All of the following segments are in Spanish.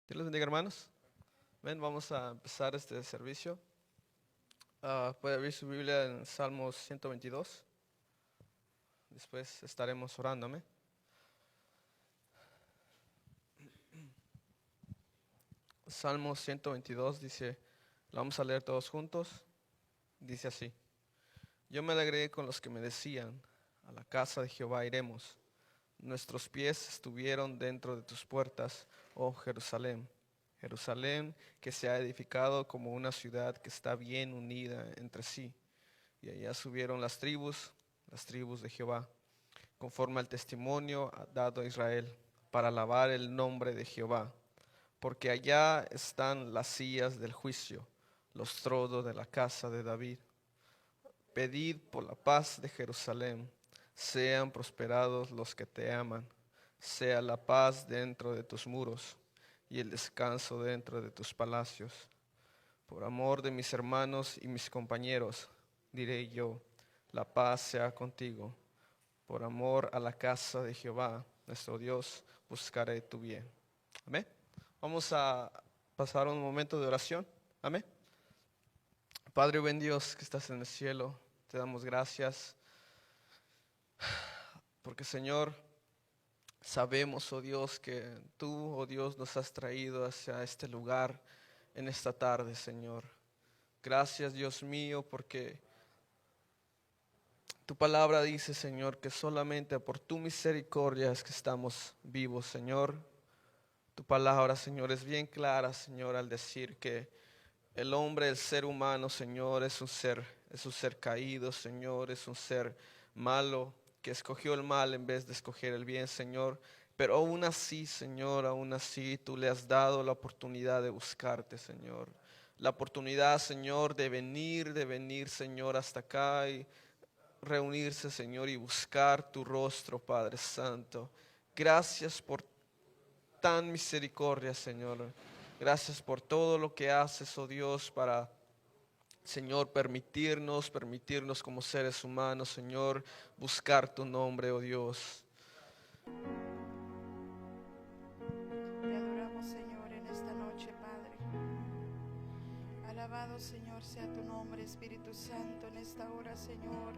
Dios les bendiga, hermanos. Ven, vamos a empezar este servicio. Puede abrir su Biblia en Salmos 122. Después estaremos orando. Amén. Salmos 122 dice, lo vamos a leer todos juntos. Dice así: Yo me alegré con los que me decían, a la casa de Jehová iremos. Nuestros pies estuvieron dentro de tus puertas, oh Jerusalén. Jerusalén, que se ha edificado como una ciudad que está bien unida entre sí. Y allá subieron las tribus de Jehová, conforme al testimonio dado a Israel, para alabar el nombre de Jehová. Porque allá están las sillas del juicio, los tronos de la casa de David. Pedid por la paz de Jerusalén, sean prosperados los que te aman, sea la paz dentro de tus muros y el descanso dentro de tus palacios. Por amor de mis hermanos y mis compañeros, diré yo, la paz sea contigo. Por amor a la casa de Jehová, nuestro Dios, buscaré tu bien. Amén. Vamos a pasar un momento de oración. Amén. Padre buen Dios que estás en el cielo, te damos gracias porque, Señor, sabemos, oh Dios, que tú, oh Dios, nos has traído hacia este lugar en esta tarde, Señor. Gracias, Dios mío, porque tu palabra dice, Señor, que solamente por tu misericordia es que estamos vivos, Señor. Tu palabra, Señor, es bien clara, Señor, al decir que el hombre, el ser humano, Señor, es un ser caído, Señor, es un ser malo, que escogió el mal en vez de escoger el bien, Señor. Pero aún así, Señor, aún así tú le has dado la oportunidad de buscarte, Señor. La oportunidad, Señor, de venir, Señor, hasta acá y reunirse, Señor, y buscar tu rostro, Padre Santo. Gracias por tan misericordia, Señor. Gracias por todo lo que haces, oh Dios, para, Señor, permitirnos como seres humanos, Señor, buscar tu nombre, oh Dios. Te adoramos, Señor, en esta noche, Padre. Alabado, Señor, sea tu nombre, Espíritu Santo, en esta hora, Señor.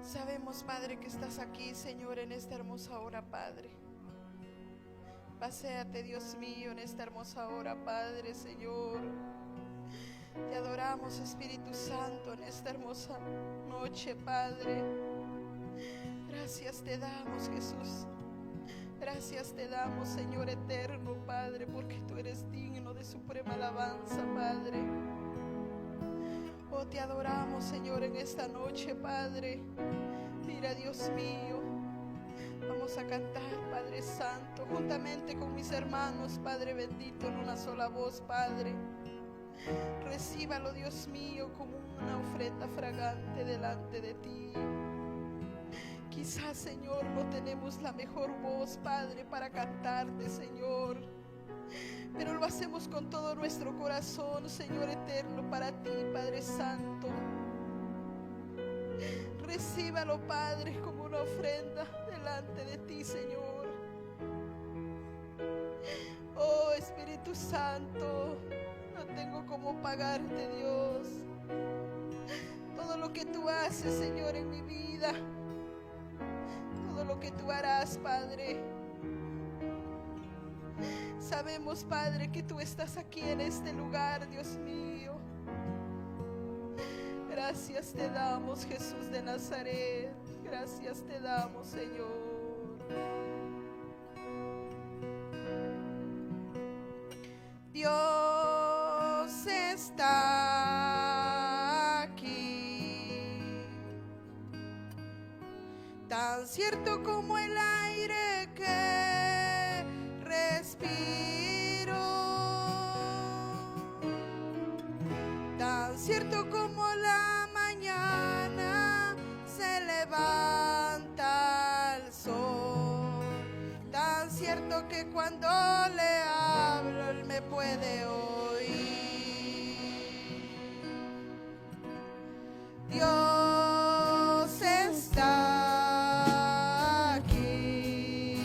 Sabemos, Padre, que estás aquí, Señor, en esta hermosa hora, Padre. Paséate, Dios mío, en esta hermosa hora, Padre, Señor. Te adoramos, Espíritu Santo, en esta hermosa noche, Padre. Gracias te damos, Jesús. Gracias te damos, Señor eterno, Padre, porque tú eres digno de suprema alabanza, Padre. Oh, te adoramos, Señor, en esta noche, Padre. Mira, Dios mío, vamos a cantar, Padre Santo, juntamente con mis hermanos, Padre bendito, en una sola voz, Padre. Recíbalo, Dios mío, como una ofrenda fragante delante de ti. Quizás, Señor, no tenemos la mejor voz, Padre, para cantarte, Señor, pero lo hacemos con todo nuestro corazón, Señor eterno, para ti, Padre Santo. Recíbalo, Padre, como una ofrenda delante de ti, Señor. Oh, Espíritu Santo, no tengo cómo pagarte, Dios, todo lo que tú haces, Señor, en mi vida, todo lo que tú harás, Padre. Sabemos, Padre, que tú estás aquí en este lugar, Dios mío. Gracias te damos, Jesús de Nazaret. Gracias te damos, Señor. Dios está aquí, tan cierto como el aire que respiro, tan cierto como la mañana se levanta el sol, tan cierto que cuando le hablo él me puede oír. Dios está aquí,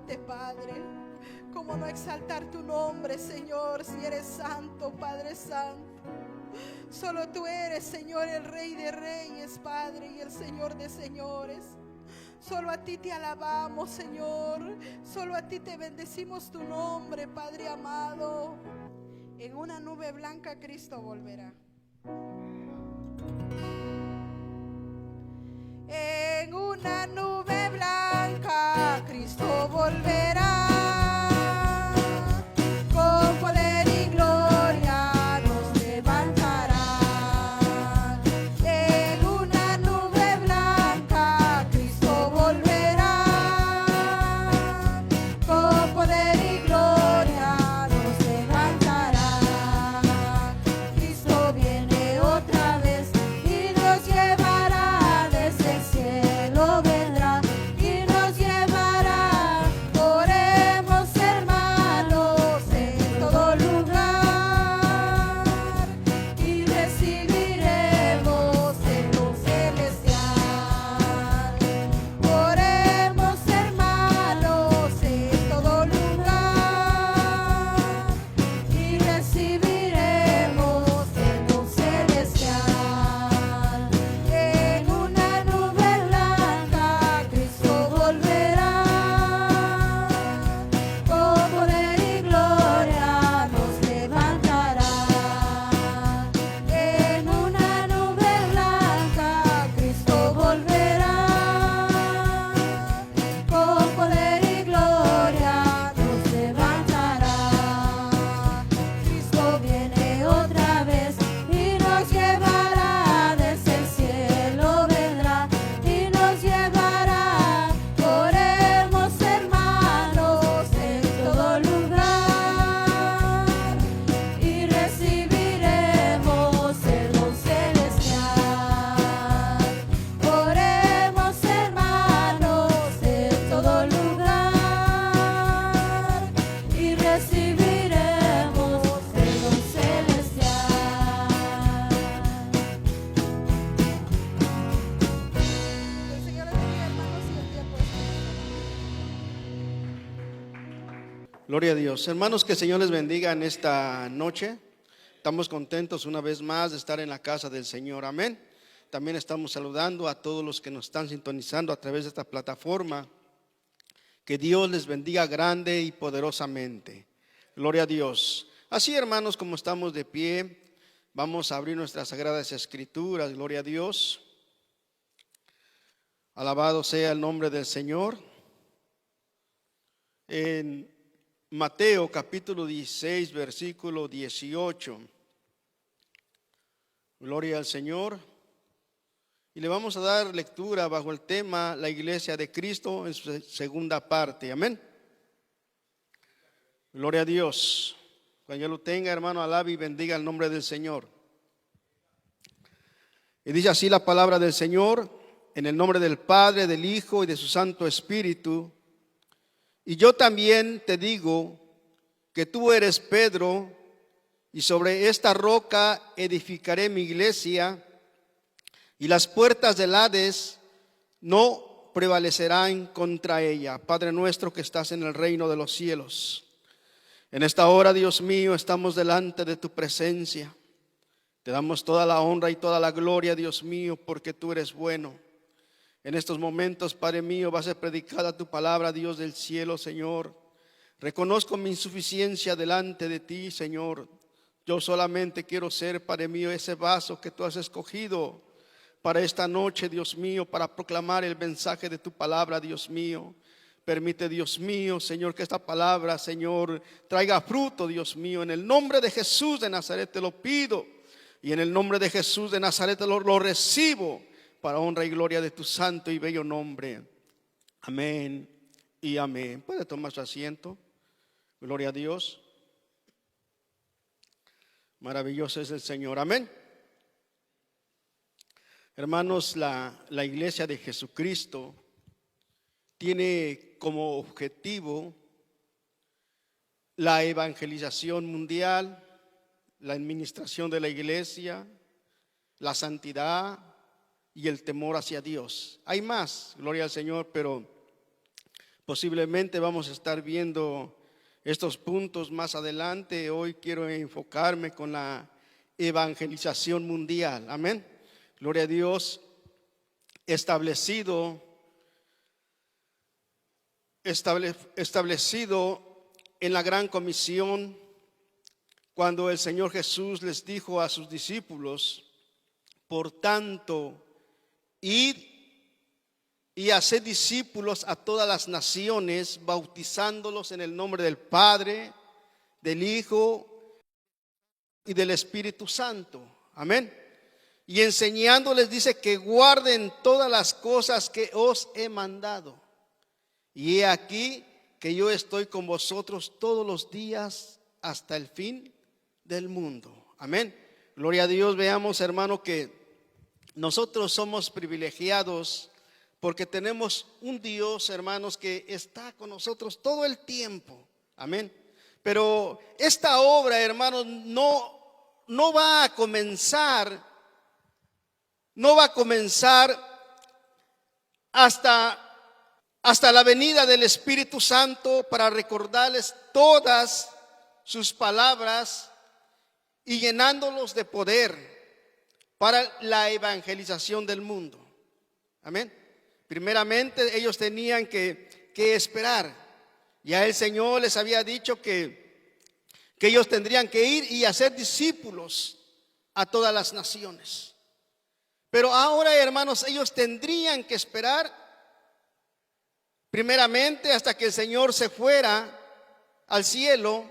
exaltarte, Padre? ¿Cómo no exaltar tu nombre, Señor, si eres santo, Padre santo? Solo tú eres, Señor, el Rey de reyes, Padre, y el Señor de señores. Solo a ti te alabamos, Señor. Solo a ti te bendecimos tu nombre, Padre amado. En una nube blanca Cristo volverá. En una nube blanca Cristo volverá. Con poder y gloria nos levantará. En una nube blanca Cristo volverá. Con poder y gloria nos levantará. Cristo viene otra vez y nos llevará desde el cielo, vendrá y nos llevará. Oremos, hermanos, en todo lugar y recibiremos el don celestial. Oremos, hermanos, en todo lugar y recibiremos el don celestial. En una nube blanca Cristo volverá. Con poder y gloria nos levantará. En una nube blanca Cristo volverá. Con poder y gloria nos levantará. Cristo viene otra vez y nos llevará desde el cielo, vendrá y nos llevará. Oremos, hermanos, en todo lugar y recibiremos el don celestial. Oremos, hermanos, en todo lugar y recibiremos el don celestial. El Señor les bendiga, hermanos, y el tiempo es Gloria a Dios. Hermanos, que el Señor les bendiga en esta noche. Estamos contentos una vez más de estar en la casa del Señor. Amén. También estamos saludando a todos los que nos están sintonizando a través de esta plataforma. Que Dios les bendiga grande y poderosamente. Gloria a Dios. Así, hermanos, como estamos de pie, vamos a abrir nuestras sagradas escrituras. Gloria a Dios. Alabado sea el nombre del Señor. En Mateo capítulo 16, versículo 18. Gloria al Señor. Y le vamos a dar lectura bajo el tema La Iglesia de Cristo en su segunda parte. Amén. Gloria a Dios. Cuando ya lo tenga, hermano, alabe y bendiga el nombre del Señor. Y dice así la palabra del Señor, en el nombre del Padre, del Hijo y de su Santo Espíritu. Y yo también te digo que tú eres Pedro, y sobre esta roca edificaré mi iglesia, y las puertas del Hades no prevalecerán contra ella. Padre nuestro que estás en el reino de los cielos, en esta hora, Dios mío, estamos delante de tu presencia. Te damos toda la honra y toda la gloria, Dios mío, porque tú eres bueno. En estos momentos, Padre mío, va a ser predicada tu palabra, Dios del cielo, Señor. Reconozco mi insuficiencia delante de ti, Señor. Yo solamente quiero ser, Padre mío, ese vaso que tú has escogido para esta noche, Dios mío, para proclamar el mensaje de tu palabra, Dios mío. Permite, Dios mío, Señor, que esta palabra, Señor, traiga fruto, Dios mío. En el nombre de Jesús de Nazaret te lo pido, y en el nombre de Jesús de Nazaret lo recibo, para honra y gloria de tu santo y bello nombre. Amén y amén. Puede tomar su asiento. Gloria a Dios. Maravilloso es el Señor. Amén. Hermanos, la iglesia de Jesucristo tiene como objetivo la evangelización mundial, la administración de la iglesia, la santidad y el temor hacia Dios. Hay más, gloria al Señor, pero Posiblemente vamos a estar viendo estos puntos más adelante. Hoy quiero enfocarme con la evangelización mundial. Amén. Gloria a Dios. Establecido en la gran comisión, cuando el Señor Jesús les dijo a sus discípulos: por tanto, id y haced discípulos a todas las naciones, bautizándolos en el nombre del Padre, del Hijo y del Espíritu Santo. Amén. Y enseñándoles, dice, que guarden todas las cosas que os he mandado. Y he aquí que yo estoy con vosotros todos los días hasta el fin del mundo. Amén. Gloria a Dios. Veamos, hermano, que nosotros somos privilegiados porque tenemos un Dios, hermanos, que está con nosotros todo el tiempo. Amén. Pero esta obra, hermanos, no va a comenzar hasta la venida del Espíritu Santo para recordarles todas sus palabras y llenándolos de poder para la evangelización del mundo. Amén. Primeramente ellos tenían que esperar. Ya el Señor les había dicho que ellos tendrían que ir y hacer discípulos a todas las naciones. Pero ahora, hermanos, ellos tendrían que esperar primeramente hasta que el Señor se fuera al cielo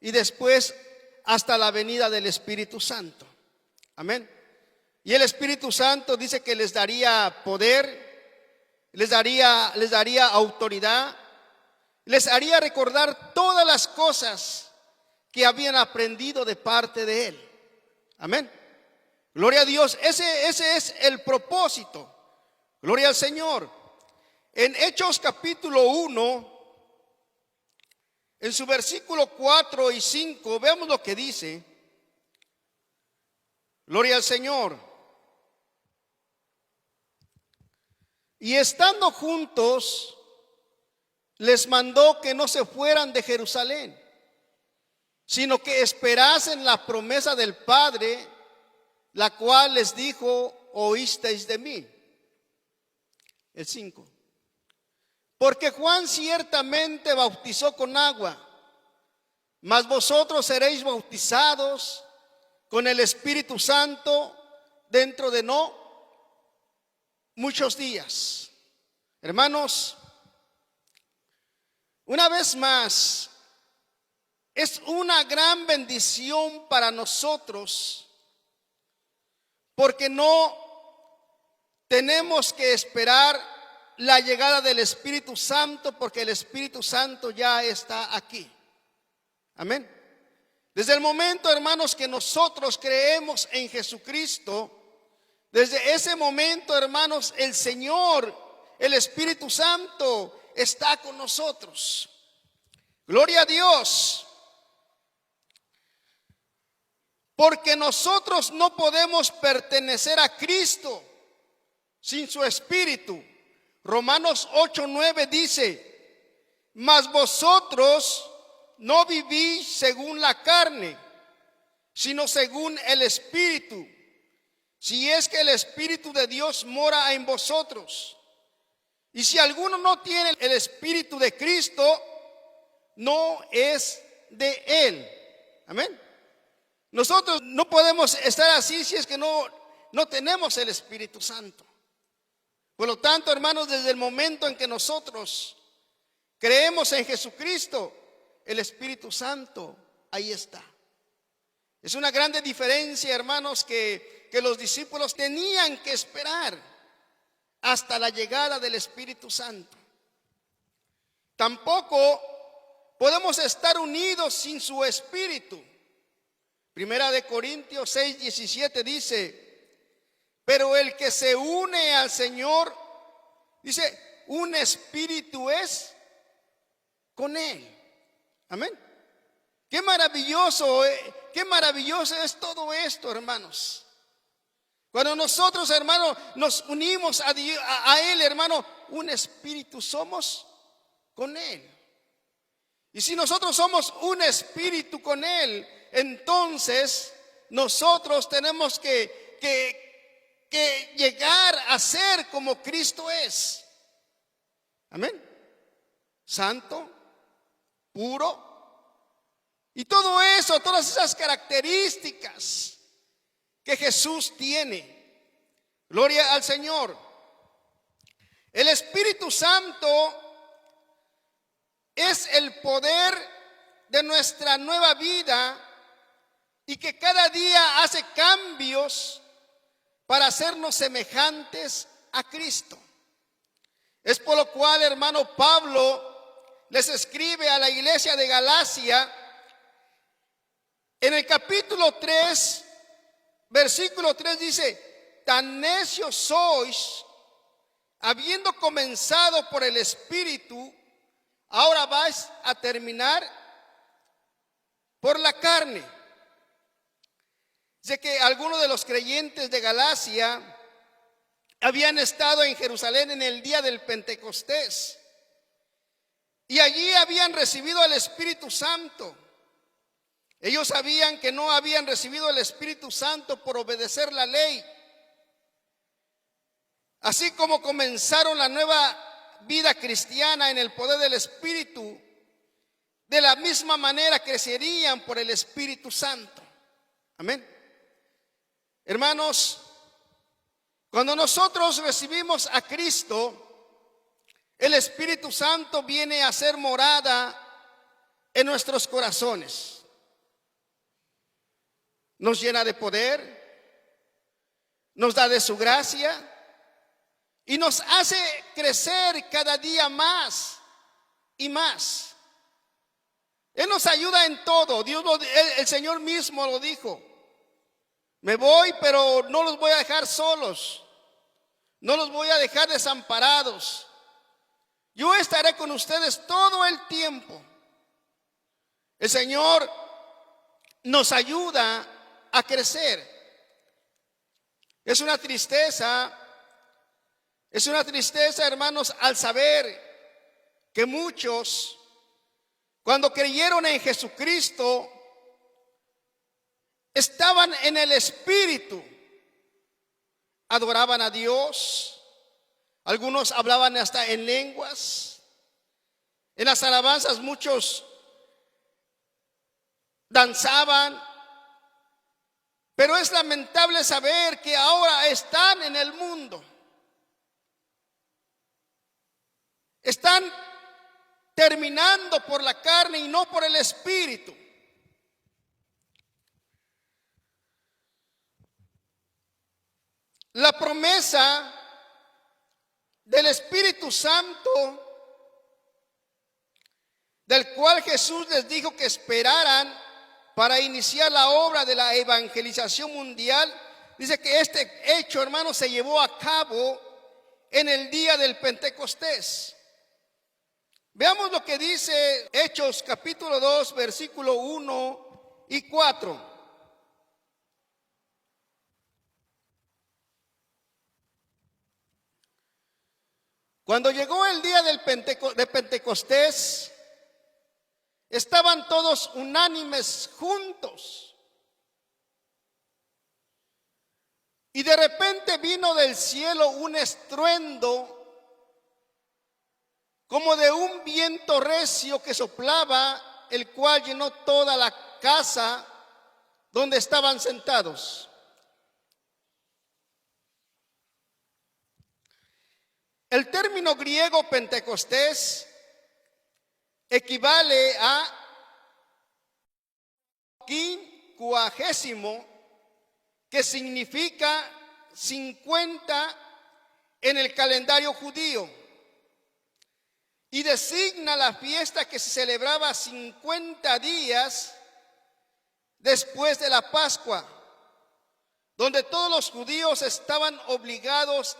y después hasta la venida del Espíritu Santo. Amén. Y el Espíritu Santo dice que les daría poder, les daría autoridad, les haría recordar todas las cosas que habían aprendido de parte de Él. Amén. Gloria a Dios. Ese es el propósito. Gloria al Señor. En Hechos capítulo 1, en su versículo 4 y 5, veamos lo que dice. Gloria al Señor. Y estando juntos, les mandó que no se fueran de Jerusalén, sino que esperasen la promesa del Padre, la cual les dijo: oísteis de mí. El 5. Porque Juan ciertamente bautizó con agua, mas vosotros seréis bautizados con el Espíritu Santo dentro de no muchos días. Hermanos, una vez más, es una gran bendición para nosotros, porque no tenemos que esperar la llegada del Espíritu Santo, porque el Espíritu Santo ya está aquí. Amén. Desde el momento, hermanos, que nosotros creemos en Jesucristo, desde ese momento, hermanos, el Señor, el Espíritu Santo está con nosotros. Gloria a Dios. Porque nosotros no podemos pertenecer a Cristo sin su Espíritu. Romanos 8:9 dice: mas vosotros no vivís según la carne, sino según el Espíritu, si es que el Espíritu de Dios mora en vosotros. Y si alguno no tiene el Espíritu de Cristo, no es de Él. Amén. Nosotros no podemos estar así si es que no tenemos el Espíritu Santo. Por lo tanto, hermanos, desde el momento en que nosotros creemos en Jesucristo, el Espíritu Santo ahí está. Es una grande diferencia, hermanos, que los discípulos tenían que esperar hasta la llegada del Espíritu Santo. Tampoco podemos estar unidos sin su Espíritu. Primera de Corintios 6:17 dice: pero el que se une al Señor, dice, un espíritu es con Él. Amén. Qué maravilloso es todo esto, hermanos. Cuando nosotros, hermanos, nos unimos a Él, hermano, un espíritu somos con Él. Y si nosotros somos un espíritu con Él, entonces nosotros tenemos que llegar a ser como Cristo es. Amén. Santo, puro. Y todo eso, todas esas características que Jesús tiene. Gloria al Señor. El Espíritu Santo es el poder de nuestra nueva vida y que cada día hace cambios para hacernos semejantes a Cristo. Es por lo cual, hermano Pablo les escribe a la iglesia de Galacia en el capítulo 3, versículo 3 dice: tan necios sois, habiendo comenzado por el Espíritu, ahora vais a terminar por la carne. Dice que algunos de los creyentes de Galacia habían estado en Jerusalén en el día del Pentecostés y allí habían recibido el Espíritu Santo. Ellos sabían que no habían recibido el Espíritu Santo por obedecer la ley. Así como comenzaron la nueva vida cristiana en el poder del Espíritu, de la misma manera crecerían por el Espíritu Santo. Amén. Hermanos, cuando nosotros recibimos a Cristo, el Espíritu Santo viene a ser morada en nuestros corazones. Nos llena de poder, nos da de su gracia y nos hace crecer cada día más y más. Él nos ayuda en todo. El Señor mismo lo dijo: me voy, pero no los voy a dejar solos, no los voy a dejar desamparados. Yo estaré con ustedes todo el tiempo. El Señor nos ayuda a crecer. Es una tristeza, hermanos, al saber que muchos, cuando creyeron en Jesucristo, estaban en el Espíritu, adoraban a Dios, algunos hablaban hasta en lenguas. En las alabanzas muchos danzaban. Pero es lamentable saber que ahora están en el mundo. Están terminando por la carne y no por el Espíritu. La promesa del Espíritu Santo, del cual Jesús les dijo que esperaran para iniciar la obra de la evangelización mundial, dice que este hecho, hermanos, se llevó a cabo en el día del Pentecostés. Veamos lo que dice Hechos capítulo 2, versículo 1 y 4. Cuando llegó el día de Pentecostés, estaban todos unánimes juntos. Y de repente vino del cielo un estruendo como de un viento recio que soplaba, el cual llenó toda la casa donde estaban sentados. El término griego Pentecostés equivale a quincuagésimo, que significa 50 en el calendario judío, y designa la fiesta que se celebraba 50 días después de la Pascua, donde todos los judíos estaban obligados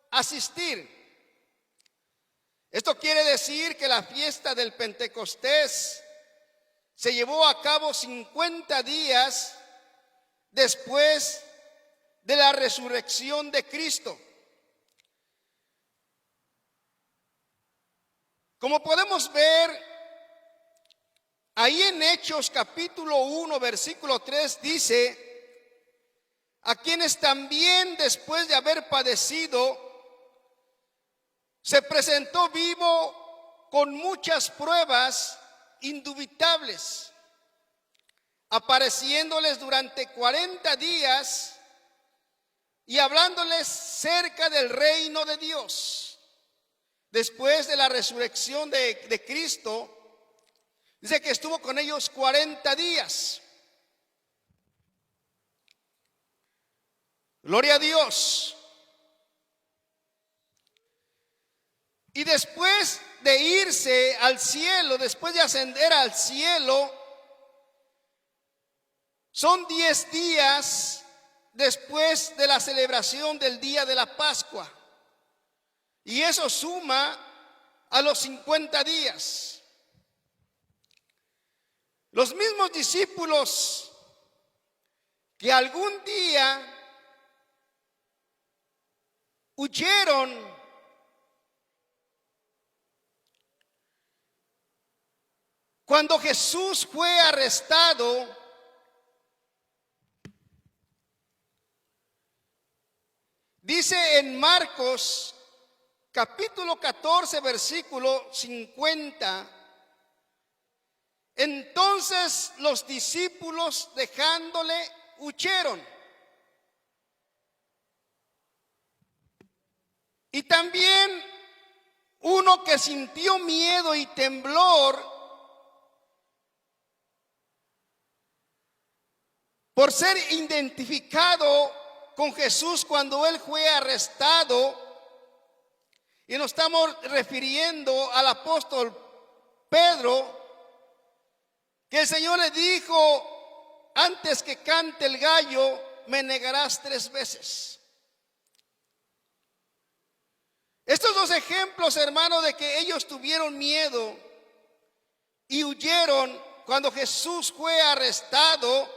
a asistir. Esto quiere decir que la fiesta del Pentecostés se llevó a cabo 50 días después de la resurrección de Cristo. Como podemos ver ahí en Hechos capítulo 1 versículo 3 dice: a quienes también después de haber padecido se presentó vivo con muchas pruebas indubitables, apareciéndoles durante 40 días y hablándoles cerca del reino de Dios. Después de la resurrección de Cristo, dice que estuvo con ellos 40 días. Gloria a Dios. Y después de irse al cielo, después de ascender al cielo, son 10 días después de la celebración del día de la Pascua. Y eso suma a los 50 días. Los mismos discípulos que algún día huyeron cuando Jesús fue arrestado, dice en Marcos capítulo 14 versículo 50: entonces los discípulos dejándole huyeron. Y también uno que sintió miedo y temblor por ser identificado con Jesús cuando él fue arrestado, y nos estamos refiriendo al apóstol Pedro, que el Señor le dijo: antes que cante el gallo me negarás 3 veces. Estos dos ejemplos, hermanos, de que ellos tuvieron miedo y huyeron cuando Jesús fue arrestado,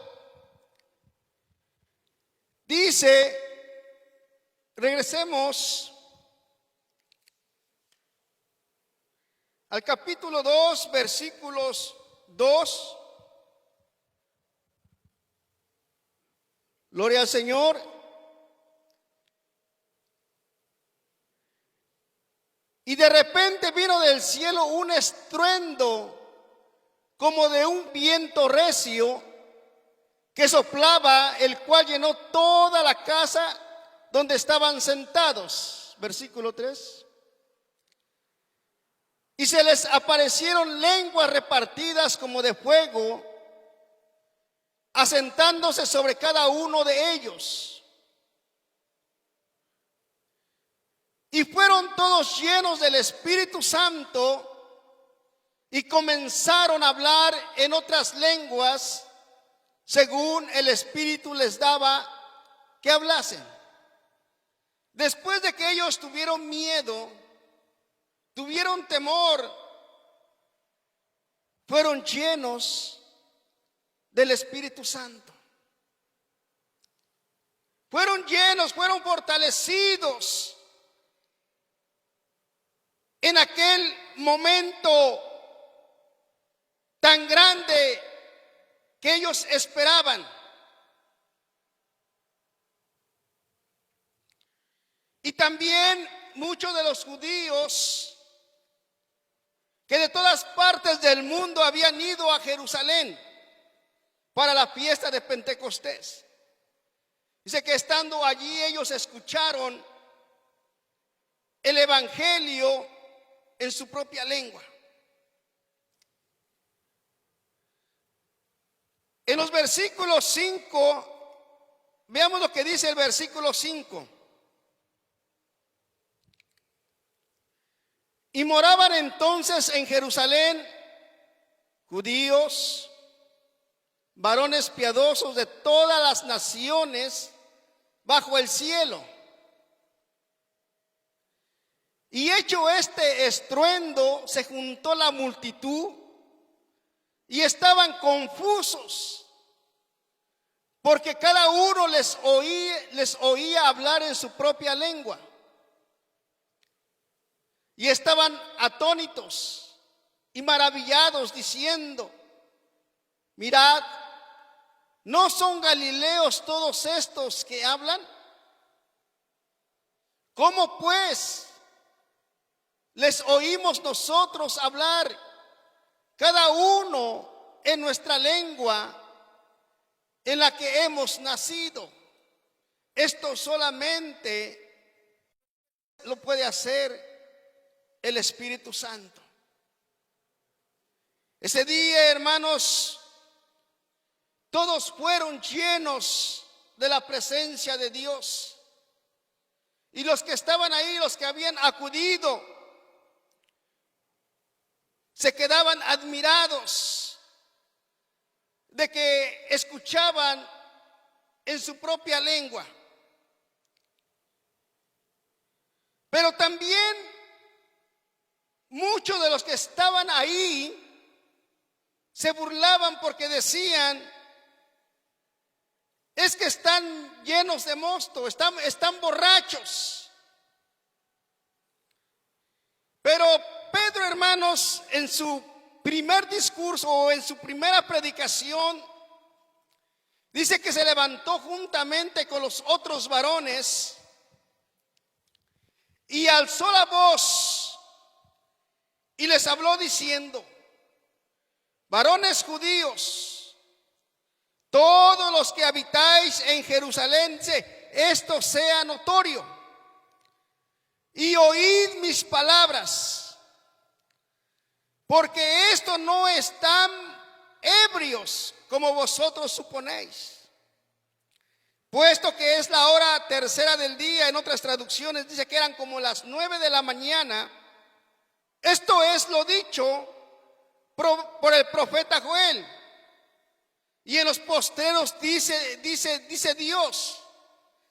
dice, regresemos al capítulo 2, versículos 2. Gloria al Señor. Y de repente vino del cielo un estruendo como de un viento recio que soplaba, el cual llenó toda la casa donde estaban sentados. Versículo 3. Y se les aparecieron lenguas repartidas como de fuego, asentándose sobre cada uno de ellos. Y fueron todos llenos del Espíritu Santo y comenzaron a hablar en otras lenguas según el Espíritu les daba que hablasen. Después de que ellos tuvieron miedo, tuvieron temor, fueron llenos del Espíritu Santo. Fueron llenos, fueron fortalecidos en aquel momento tan grande que ellos esperaban. Y también muchos de los judíos que de todas partes del mundo habían ido a Jerusalén para la fiesta de Pentecostés. Dice que estando allí ellos escucharon el evangelio en su propia lengua. En los versículos 5, veamos lo que dice el versículo 5. Y moraban entonces en Jerusalén judíos, varones piadosos de todas las naciones bajo el cielo. Y hecho este estruendo, se juntó la multitud y estaban confusos, porque cada uno les oía hablar en su propia lengua. y estaban atónitos y maravillados diciendo: mirad, ¿no son galileos todos estos que hablan? ¿Cómo pues les oímos nosotros hablar, cada uno en nuestra lengua en la que hemos nacido? Esto solamente lo puede hacer el Espíritu Santo. Ese día, hermanos, todos fueron llenos de la presencia de Dios. Y los que estaban ahí, los que habían acudido, se quedaban admirados de que escuchaban en su propia lengua. Pero también muchos de los que estaban ahí se burlaban porque decían: es que están llenos de mosto, están borrachos. Pero Pedro, hermanos, en su primer discurso o en su primera predicación, dice que se levantó juntamente con los otros varones y alzó la voz y les habló diciendo: varones judíos, todos los que habitáis en Jerusalén, esto sea notorio, y oíd mis palabras, porque esto no están ebrios como vosotros suponéis, puesto que es la hora tercera del día. En otras traducciones dice que eran como las 9 de la mañana. Esto es lo dicho por el profeta Joel. Y en los postreros dice Dios: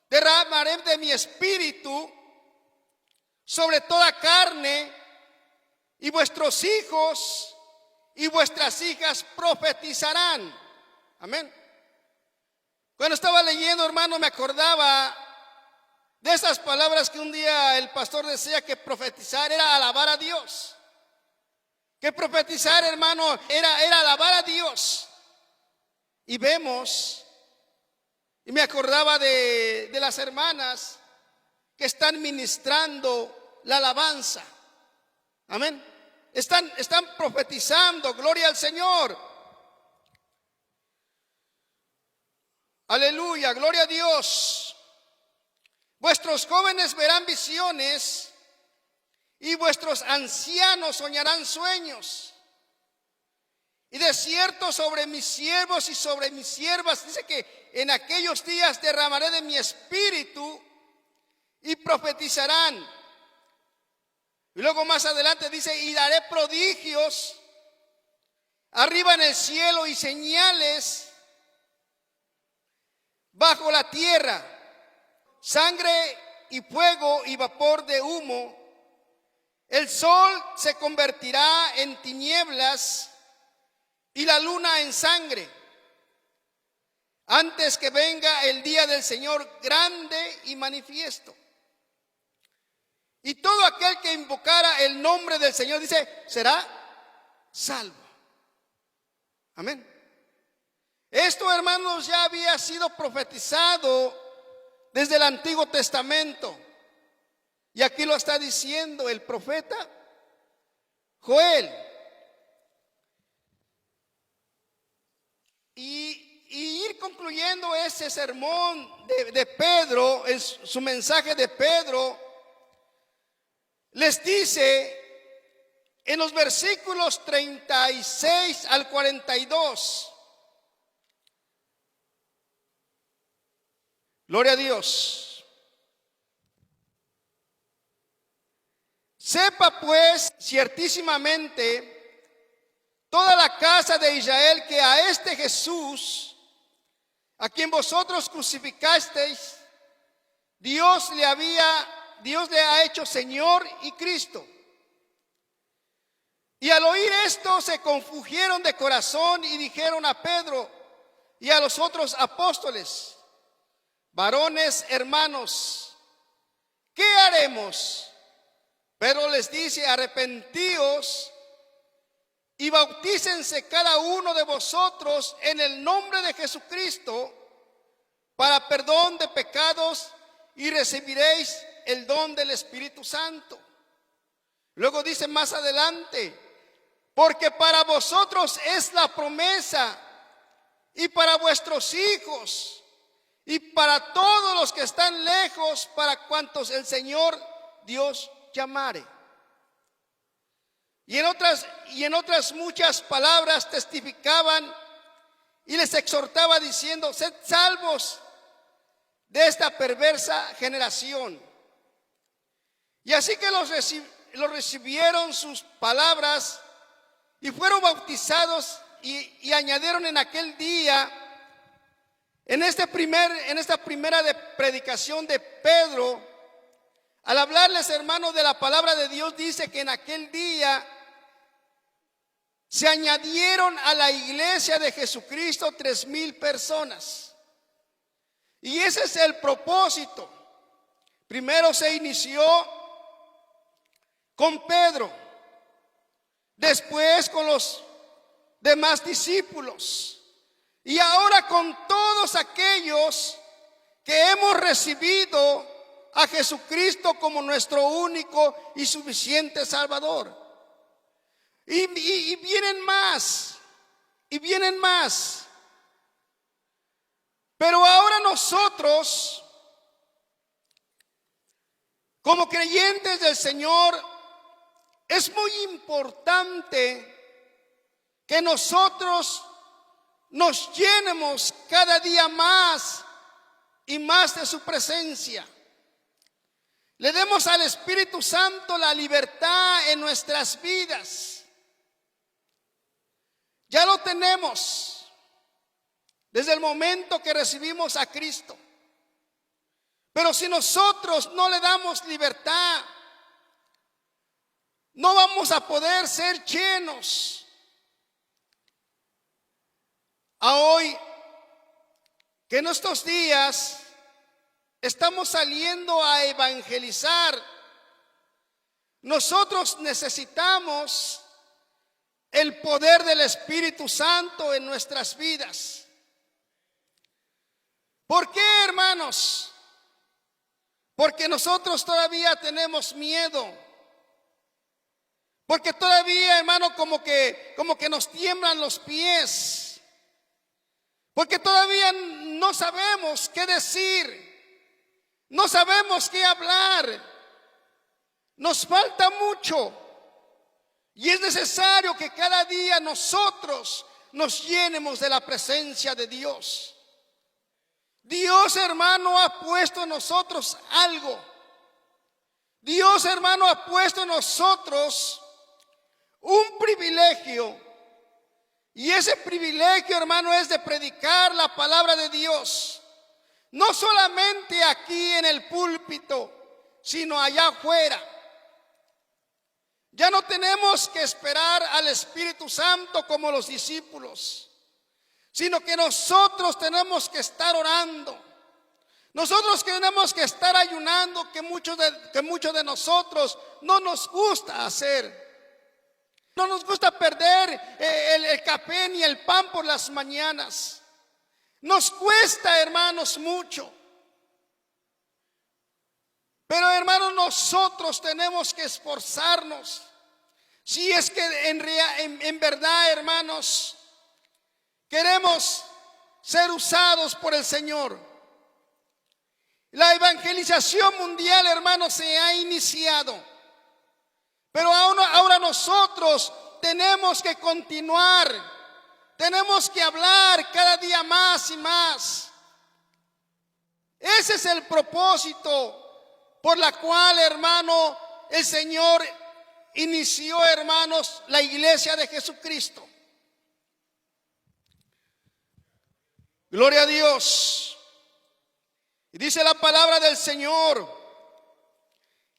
derramaré de mi espíritu sobre toda carne, y vuestros hijos y vuestras hijas profetizarán. Amén. Cuando estaba leyendo, hermano, me acordaba de esas palabras que un día el pastor decía, que profetizar era alabar a Dios. Que profetizar, hermano, era alabar a Dios. Y vemos, y me acordaba de las hermanas que están ministrando la alabanza. Amén. Están profetizando, gloria al Señor. Aleluya, gloria a Dios. Vuestros jóvenes verán visiones y vuestros ancianos soñarán sueños. Y de cierto sobre mis siervos y sobre mis siervas, dice que en aquellos días derramaré de mi espíritu y profetizarán. Y luego más adelante dice: y daré prodigios arriba en el cielo y señales bajo la tierra, sangre y fuego y vapor de humo. El sol se convertirá en tinieblas y la luna en sangre, antes que venga el día del Señor grande y manifiesto. Y todo aquel que invocara el nombre del Señor, dice, será salvo. Amén. Esto, hermanos, ya había sido profetizado desde el Antiguo Testamento. Y aquí lo está diciendo el profeta Joel. Y ir concluyendo ese sermón de Pedro, en su mensaje de Pedro, les dice en los versículos 36 al 42. Gloria a Dios. Sepa pues ciertísimamente toda la casa de Israel que a este Jesús, a quien vosotros crucificasteis, Dios le ha hecho Señor y Cristo. Y al oír esto se confundieron de corazón y dijeron a Pedro y a los otros apóstoles: varones hermanos, ¿qué haremos? Pedro les dice: arrepentíos y bautícense cada uno de vosotros en el nombre de Jesucristo para perdón de pecados y recibiréis el don del Espíritu Santo. Luego dice más adelante: porque para vosotros es la promesa, y para vuestros hijos, y para todos los que están lejos, para cuantos el Señor Dios llamare. Y en otras muchas palabras testificaban y les exhortaba diciendo: sed salvos de esta perversa generación. Y así que los recibieron sus palabras y fueron bautizados y añadieron en aquel día, en esta primera predicación de Pedro, al hablarles, hermanos, de la palabra de Dios, dice que en aquel día se añadieron a la iglesia de Jesucristo 3,000 personas. Y ese es el propósito. Primero se inició con Pedro, después con los demás discípulos, y ahora con todos aquellos que hemos recibido a Jesucristo como nuestro único y suficiente Salvador. Y vienen más, y vienen más. Pero ahora nosotros, como creyentes del Señor, es muy importante que nosotros nos llenemos cada día más y más de su presencia. Le demos al Espíritu Santo la libertad en nuestras vidas. Ya lo tenemos desde el momento que recibimos a Cristo. Pero si nosotros no le damos libertad, no vamos a poder ser llenos. A hoy, que en estos días estamos saliendo a evangelizar, nosotros necesitamos el poder del Espíritu Santo en nuestras vidas. ¿Por qué, hermanos? Porque nosotros todavía tenemos miedo. Porque todavía, hermano, como que nos tiemblan los pies. Porque todavía no sabemos qué decir. No sabemos qué hablar. Nos falta mucho. Y es necesario que cada día nosotros nos llenemos de la presencia de Dios. Dios, hermano, ha puesto en nosotros algo. Dios, hermano, ha puesto en nosotros un privilegio. Y ese privilegio, hermano, es de predicar la palabra de Dios. No solamente aquí en el púlpito, sino allá afuera. Ya no tenemos que esperar al Espíritu Santo como los discípulos, sino que nosotros tenemos que estar orando. Nosotros tenemos que estar ayunando, que muchos de nosotros no nos gusta hacer. No nos gusta perder el café ni el pan por las mañanas. Nos cuesta, hermanos, mucho. Pero, hermanos, nosotros tenemos que esforzarnos. Si es que en verdad, hermanos, queremos ser usados por el Señor. La evangelización mundial, hermanos, se ha iniciado. Pero ahora nosotros tenemos que continuar. Tenemos que hablar cada día más y más. Ese es el propósito por la cual, hermano, el Señor inició, hermanos, la iglesia de Jesucristo. Gloria a Dios. Y dice la palabra del Señor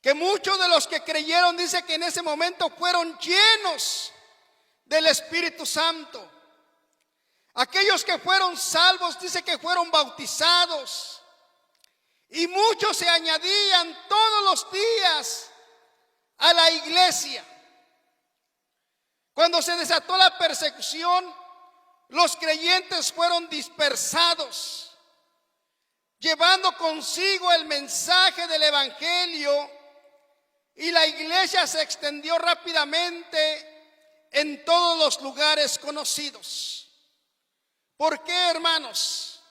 que muchos de los que creyeron, dice que en ese momento fueron llenos del Espíritu Santo. Aquellos que fueron salvos, dice que fueron bautizados. Y muchos se añadían todos los días a la iglesia. Cuando se desató la persecución, los creyentes fueron dispersados, llevando consigo el mensaje del evangelio, y la iglesia se extendió rápidamente en todos los lugares conocidos. ¿Por qué, hermanos?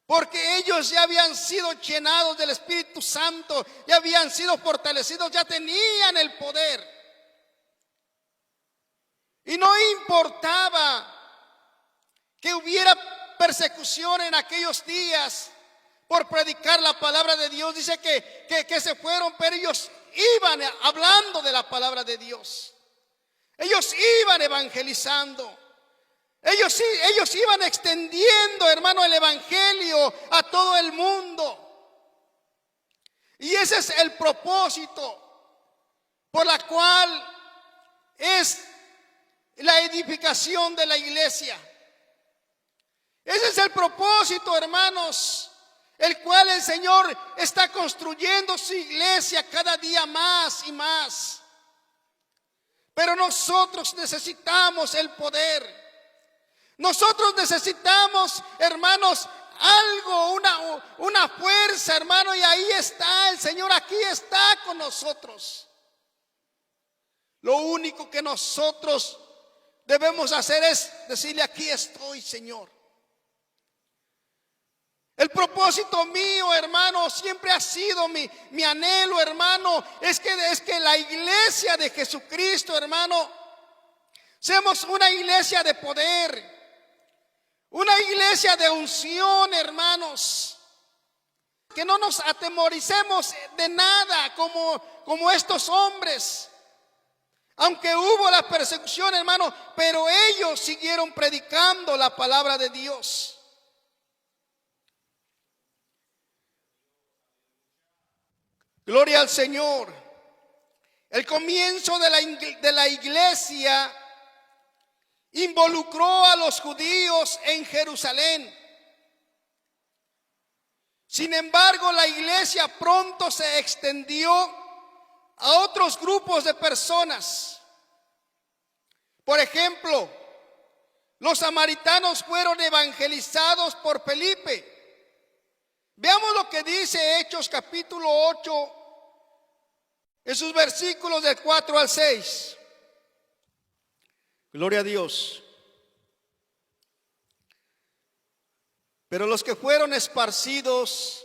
Porque ellos ya habían sido llenados del Espíritu Santo, ya habían sido fortalecidos, ya tenían el poder. Y no importaba que hubiera persecución en aquellos días por predicar la palabra de Dios. Dice que se fueron, pero ellos iban hablando de la palabra de Dios. Ellos iban evangelizando. Ellos iban extendiendo, hermano, el evangelio a todo el mundo. Y ese es el propósito por la cual es la edificación de la iglesia. Ese es el propósito, hermanos, el cual el Señor está construyendo su iglesia cada día más y más. Pero nosotros necesitamos el poder. Nosotros necesitamos, hermanos, algo, una fuerza, hermano, y ahí está el Señor, aquí está con nosotros. Lo único que nosotros debemos hacer es decirle: aquí estoy, Señor. El propósito mío, hermano, siempre ha sido mi anhelo, hermano, es que la iglesia de Jesucristo, hermano, seamos una iglesia de poder, una iglesia de unción, hermanos. Que no nos atemoricemos de nada como estos hombres. Aunque hubo la persecución, hermano, pero ellos siguieron predicando la palabra de Dios. Gloria al Señor. El comienzo de la iglesia involucró a los judíos en Jerusalén. Sin embargo, la iglesia pronto se extendió a otros grupos de personas. Por ejemplo, los samaritanos fueron evangelizados por Felipe. Veamos lo que dice Hechos capítulo 8, en sus versículos del 4 al 6. Gloria a Dios. Pero los que fueron esparcidos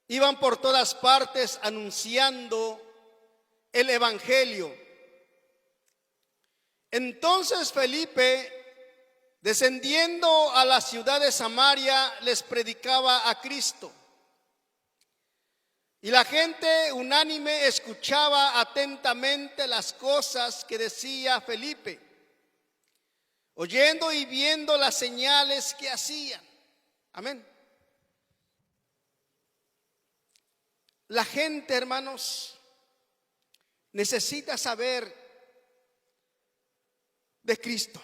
iban por todas partes anunciando el evangelio. Entonces Felipe, descendiendo a la ciudad de Samaria, les predicaba a Cristo. Y la gente unánime escuchaba atentamente las cosas que decía Felipe, oyendo y viendo las señales que hacían. Amén. La gente, hermanos, necesita saber de Cristo.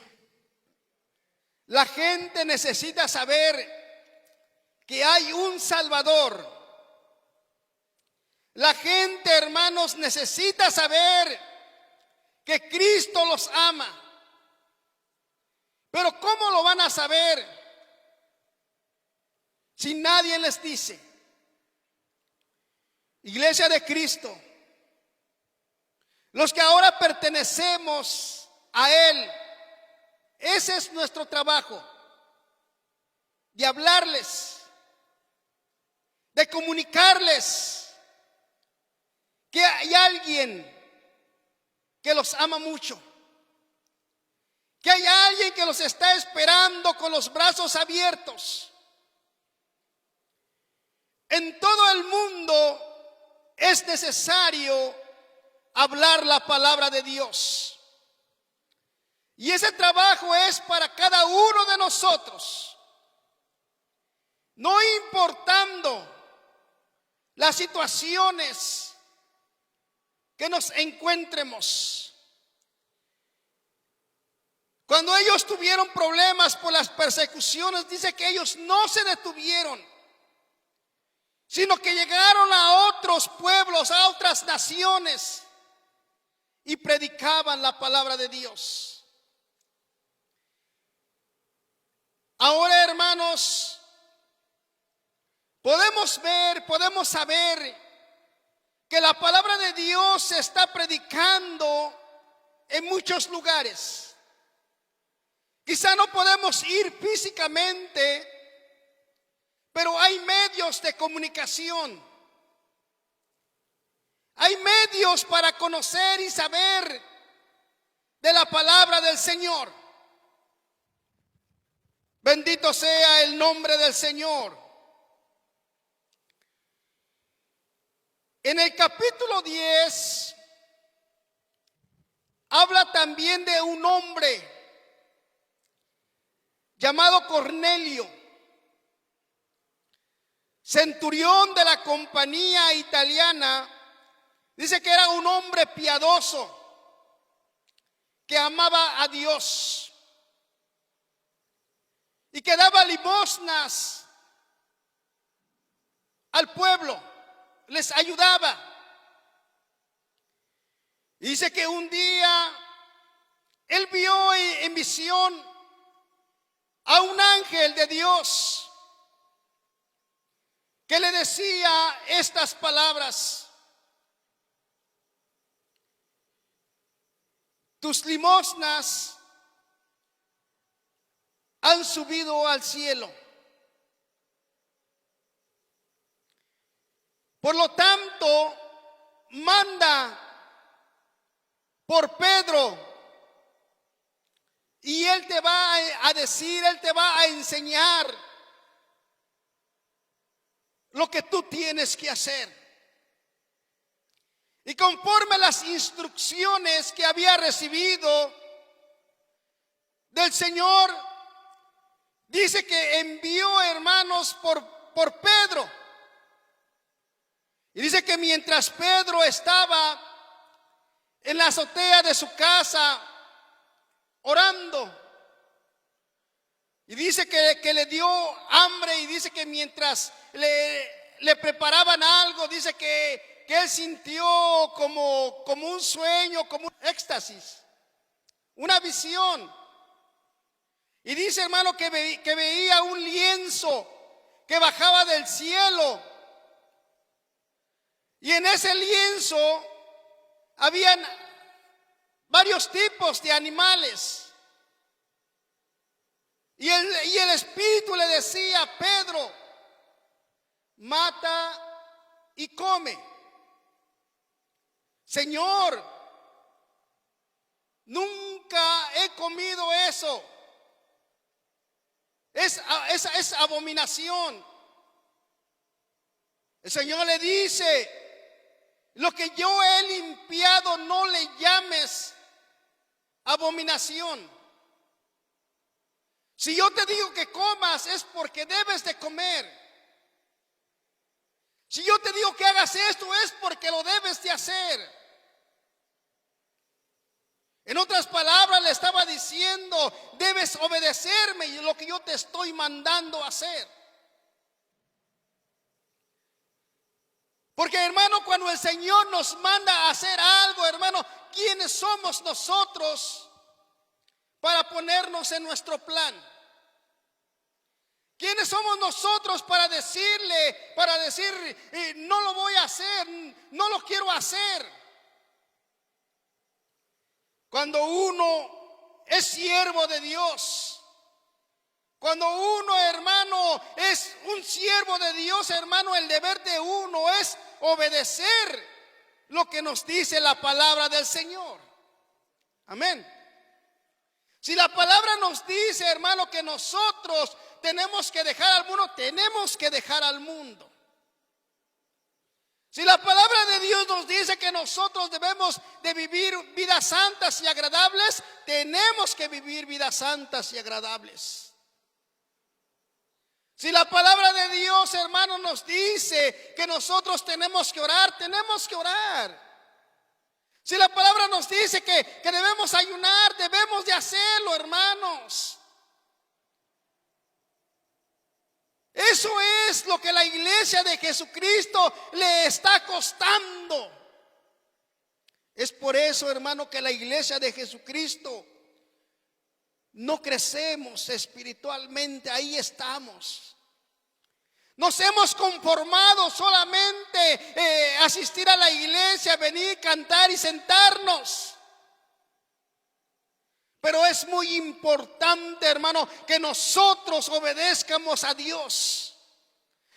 La gente necesita saber que hay un Salvador. La gente, hermanos, necesita saber que Cristo los ama. Pero ¿cómo lo van a saber si nadie les dice? Iglesia de Cristo, los que ahora pertenecemos a Él, ese es nuestro trabajo, de hablarles, de comunicarles que hay alguien que los ama mucho, que hay alguien que los está esperando con los brazos abiertos. En todo el mundo es necesario hablar la palabra de Dios. Y ese trabajo es para cada uno de nosotros. No importando las situaciones que nos encuentremos. Cuando ellos tuvieron problemas por las persecuciones, dice que ellos no se detuvieron, sino que llegaron a otros pueblos, a otras naciones, y predicaban la palabra de Dios. Ahora, hermanos, podemos saber que la palabra de Dios se está predicando en muchos lugares. Quizá no podemos ir físicamente, pero hay medios de comunicación. Hay medios para conocer y saber de la palabra del Señor. Bendito sea el nombre del Señor. En el capítulo 10 habla también de un hombre llamado Cornelio, centurión de la compañía italiana. Dice que era un hombre piadoso, que amaba a Dios y que daba limosnas al pueblo, les ayudaba. Dice que un día él vio en visión a un ángel de Dios que le decía estas palabras: tus limosnas han subido al cielo. Por lo tanto, manda por Pedro y él te va a decir, él te va a enseñar lo que tú tienes que hacer. Y conforme a las instrucciones que había recibido del Señor, dice que envió, hermanos, por Pedro. Y dice que mientras Pedro estaba en la azotea de su casa orando, y dice que le dio hambre, y dice que mientras le preparaban algo, dice que él sintió como un sueño, como un éxtasis, una visión. Y dice, hermano, que veía un lienzo que bajaba del cielo. Y en ese lienzo habían varios tipos de animales. Y el Espíritu le decía: Pedro, mata y come. Señor, nunca he comido eso. Es abominación. El Señor le dice: lo que yo he limpiado no le llames abominación. Si yo te digo que comas, es porque debes de comer. Si yo te digo que hagas esto, es porque lo debes de hacer. En otras palabras, le estaba diciendo: debes obedecerme y lo que yo te estoy mandando a hacer. Porque, hermano, cuando el Señor nos manda a hacer algo, hermano, ¿quiénes somos nosotros para ponernos en nuestro plan? ¿Quiénes somos nosotros para decir, no lo voy a hacer, no lo quiero hacer? Cuando uno es siervo de Dios, cuando uno, hermano, es un siervo de Dios, hermano, el deber de uno es obedecer lo que nos dice la palabra del Señor. Amén. Si la palabra nos dice, hermano, que nosotros tenemos que dejar al mundo, tenemos que dejar al mundo. Si la palabra de Dios nos dice que nosotros debemos de vivir vidas santas y agradables, tenemos que vivir vidas santas y agradables. Si la palabra de Dios, hermano, nos dice que nosotros tenemos que orar, tenemos que orar. Si la palabra nos dice que debemos ayunar, debemos de hacerlo, hermanos. Eso es lo que la iglesia de Jesucristo le está costando. Es por eso, hermano, que la iglesia de Jesucristo no crecemos espiritualmente. Ahí estamos. Nos hemos conformado solamente asistir a la iglesia, venir, cantar y sentarnos. Pero es muy importante, hermano, que nosotros obedezcamos a Dios.